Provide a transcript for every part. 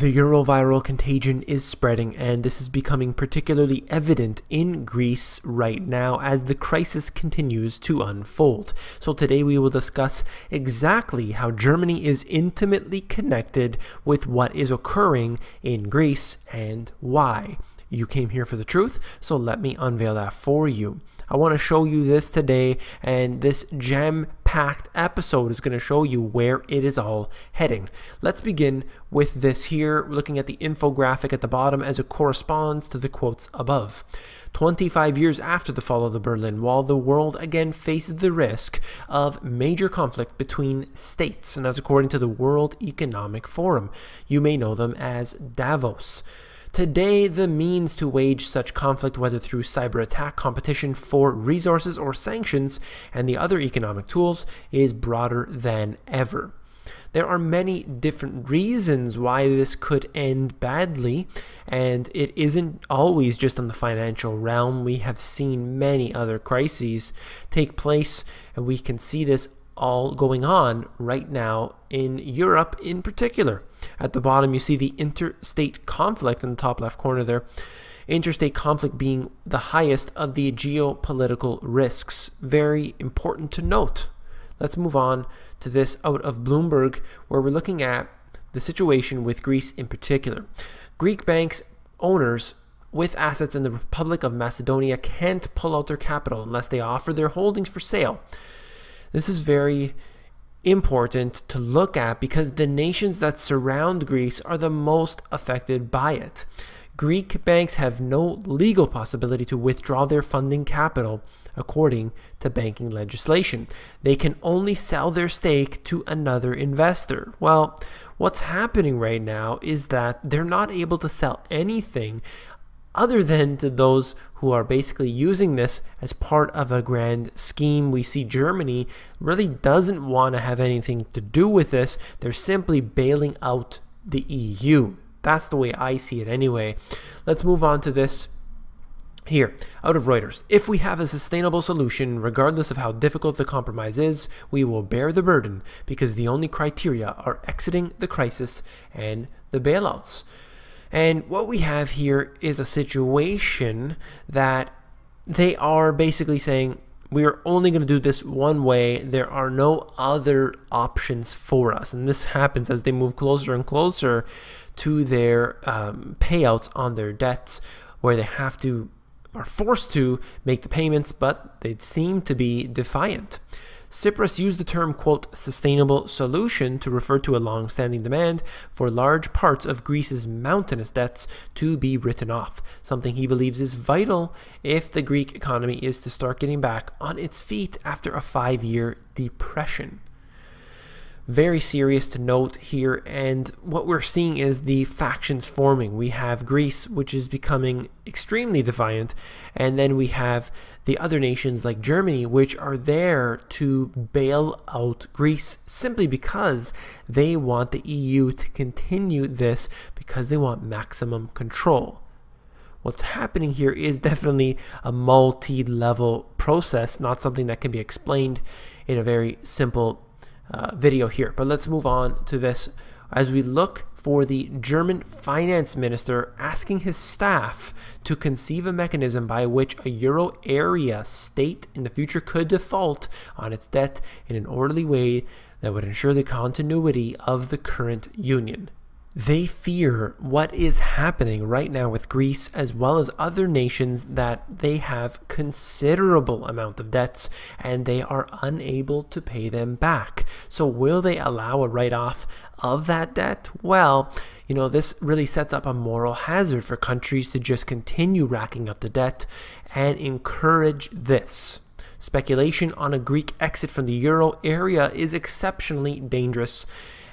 The Euroviral contagion is spreading, and this is becoming particularly evident in Greece right now as the crisis continues to unfold. So today we will discuss exactly how Germany is intimately connected with what is occurring in Greece and why. You came here for the truth, so let me unveil that for you. I want to show you this today, and this gem-packed episode is going to show you where it is all heading. Let's begin with this here, looking at the infographic at the bottom as it corresponds to the quotes above. 25 years after the fall of the Berlin Wall, the world again faces the risk of major conflict between states, and that's according to the World Economic Forum. You may know them as Davos. Today, the means to wage such conflict, whether through cyber attack, competition for resources, or sanctions, and the other economic tools, is broader than ever. There are many different reasons why this could end badly, and it isn't always just on the financial realm. We have seen many other crises take place, and we can see this all going on right now in Europe in particular. At the bottom, you see the interstate conflict in the top left corner there. Interstate conflict being the highest of the geopolitical risks. Very important to note. Let's move on to this out of Bloomberg, where we're looking at the situation with Greece in particular. Greek banks owners with assets in the Republic of Macedonia can't pull out their capital unless they offer their holdings for sale. This is very important to look at because the nations that surround Greece are the most affected by it. Greek banks have no legal possibility to withdraw their funding capital according to banking legislation. They can only sell their stake to another investor. Well, what's happening right now is that they're not able to sell anything other than to those who are basically using this as part of a grand scheme. We see Germany really doesn't want to have anything to do with this. They're simply bailing out the EU. That's the way I see it anyway. Let's move on to this here, out of Reuters. If we have a sustainable solution, regardless of how difficult the compromise is, we will bear the burden because the only criteria are exiting the crisis and the bailouts. And what we have here is a situation that they are basically saying, we are only going to do this one way. There are no other options for us. And this happens as they move closer and closer to their payouts on their debts, where they are forced to make the payments, but they seem to be defiant. Cyprus used the term, quote, sustainable solution to refer to a long-standing demand for large parts of Greece's mountainous debts to be written off, something he believes is vital if the Greek economy is to start getting back on its feet after a 5-year depression. Very serious to note here, and what we're seeing is the factions forming. We have Greece, which is becoming extremely defiant, and then we have the other nations like Germany, which are there to bail out Greece simply because they want the EU to continue this because they want maximum control. What's happening here is definitely a multi-level process, not something that can be explained in a very simple video here. But let's move on to this as we look for the German finance minister asking his staff to conceive a mechanism by which a euro area state in the future could default on its debt in an orderly way that would ensure the continuity of the current union. They fear what is happening right now with Greece as well as other nations, that they have considerable amount of debts and they are unable to pay them back. So will they allow a write-off of that debt? Well, you know, this really sets up a moral hazard for countries to just continue racking up the debt and encourage this. Speculation on a Greek exit from the euro area is exceptionally dangerous,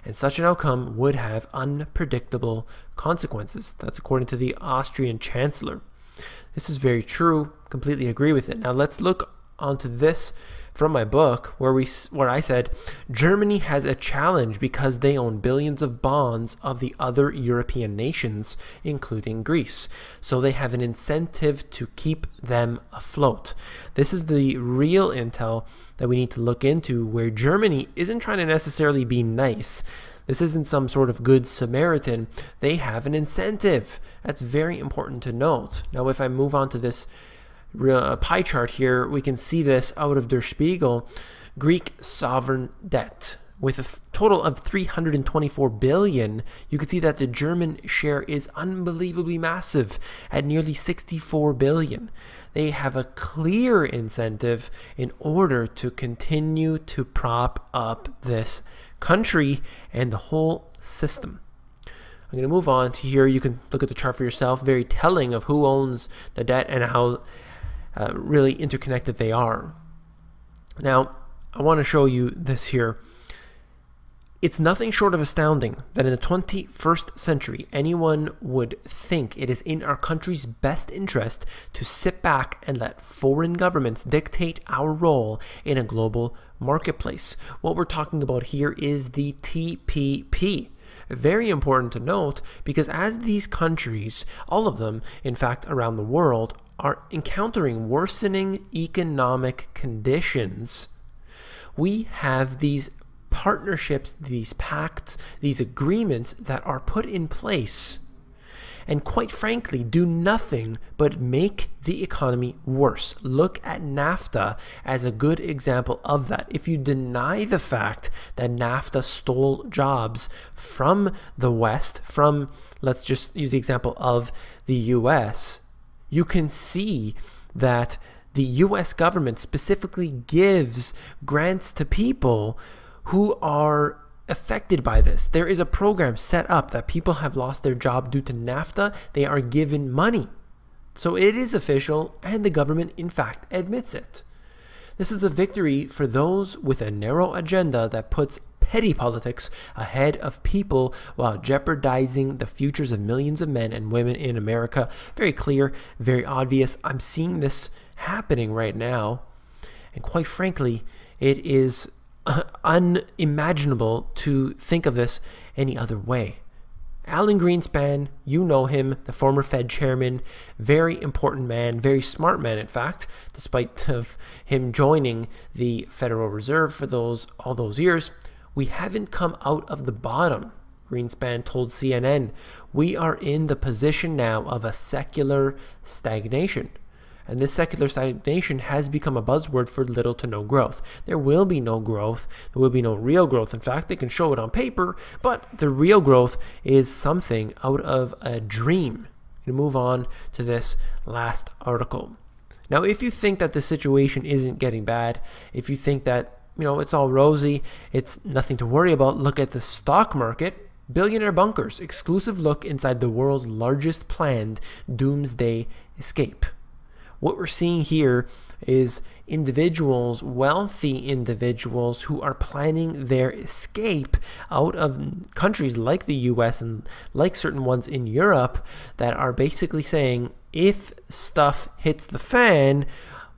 and such an outcome would have unpredictable consequences. That's according to the Austrian Chancellor. This is very true. Completely agree with it. Now let's look onto this from my book where I said Germany has a challenge because they own billions of bonds of the other European nations, including Greece. So they have an incentive to keep them afloat. This is the real intel that we need to look into, where Germany isn't trying to necessarily be nice. This isn't some sort of good Samaritan. They have an incentive. That's very important to note. Now, if I move on to this pie chart here, we can see this out of Der Spiegel. Greek sovereign debt. With a total of 324 billion, you can see that the German share is unbelievably massive at nearly 64 billion. They have a clear incentive in order to continue to prop up this country and the whole system. I'm going to move on to here. You can look at the chart for yourself. Very telling of who owns the debt and how really interconnected they are. Now, I want to show you this here. It's nothing short of astounding that in the 21st century, anyone would think it is in our country's best interest to sit back and let foreign governments dictate our role in a global marketplace. What we're talking about here is the TPP. Very important to note, because as these countries, all of them, in fact, around the world, are encountering worsening economic conditions, we have these partnerships, these pacts, these agreements that are put in place and quite frankly do nothing but make the economy worse. Look at NAFTA as a good example of that. If you deny the fact that NAFTA stole jobs from the West, from, let's just use the example of the US, you can see that the US government specifically gives grants to people who are affected by this. There is a program set up that people have lost their job due to NAFTA. They are given money. So it is official, and the government, in fact, admits it. This is a victory for those with a narrow agenda that puts petty politics ahead of people while jeopardizing the futures of millions of men and women in America. Very clear, very obvious. I'm seeing this happening right now. And quite frankly, it is unimaginable to think of this any other way. Alan Greenspan, you know him, the former Fed chairman, very important man, very smart man, in fact, despite of him joining the Federal Reserve for all those years. We haven't come out of the bottom. Greenspan told CNN, we are in the position now of a secular stagnation. And this secular stagnation has become a buzzword for little to no growth. There will be no growth. There will be no real growth. In fact, they can show it on paper, but the real growth is something out of a dream. To move on to this last article. Now, if you think that the situation isn't getting bad, if you think that, it's all rosy, it's nothing to worry about, look at the stock market. Billionaire bunkers, exclusive look inside the world's largest planned doomsday escape. What we're seeing here is individuals, wealthy individuals, who are planning their escape out of countries like the US and like certain ones in Europe that are basically saying, if stuff hits the fan,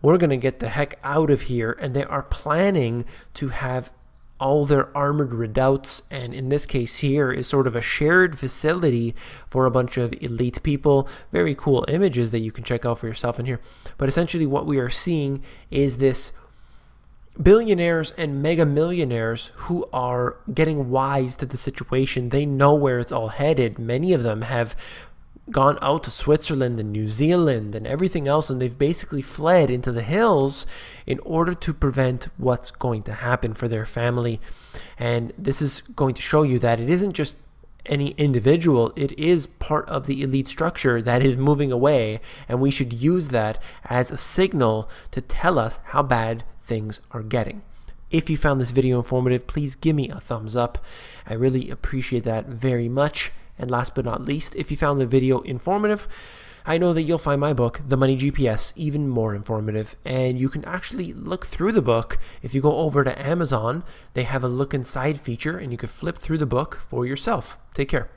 we're going to get the heck out of here. And they are planning to have all their armored redoubts, and in this case here is sort of a shared facility for a bunch of elite people. Very cool images that you can check out for yourself in here. But essentially what we are seeing is this billionaires and mega millionaires who are getting wise to the situation. They know where it's all headed. Many of them have gone out to Switzerland and New Zealand and everything else, and they've basically fled into the hills in order to prevent what's going to happen for their family. And this is going to show you that it isn't just any individual, it is part of the elite structure that is moving away, and we should use that as a signal to tell us how bad things are getting. If you found this video informative, please give me a thumbs up. I really appreciate that very much. And last but not least, if you found the video informative, I know that you'll find my book, The Money GPS, even more informative. And you can actually look through the book. If you go over to Amazon, they have a look inside feature, and you can flip through the book for yourself. Take care.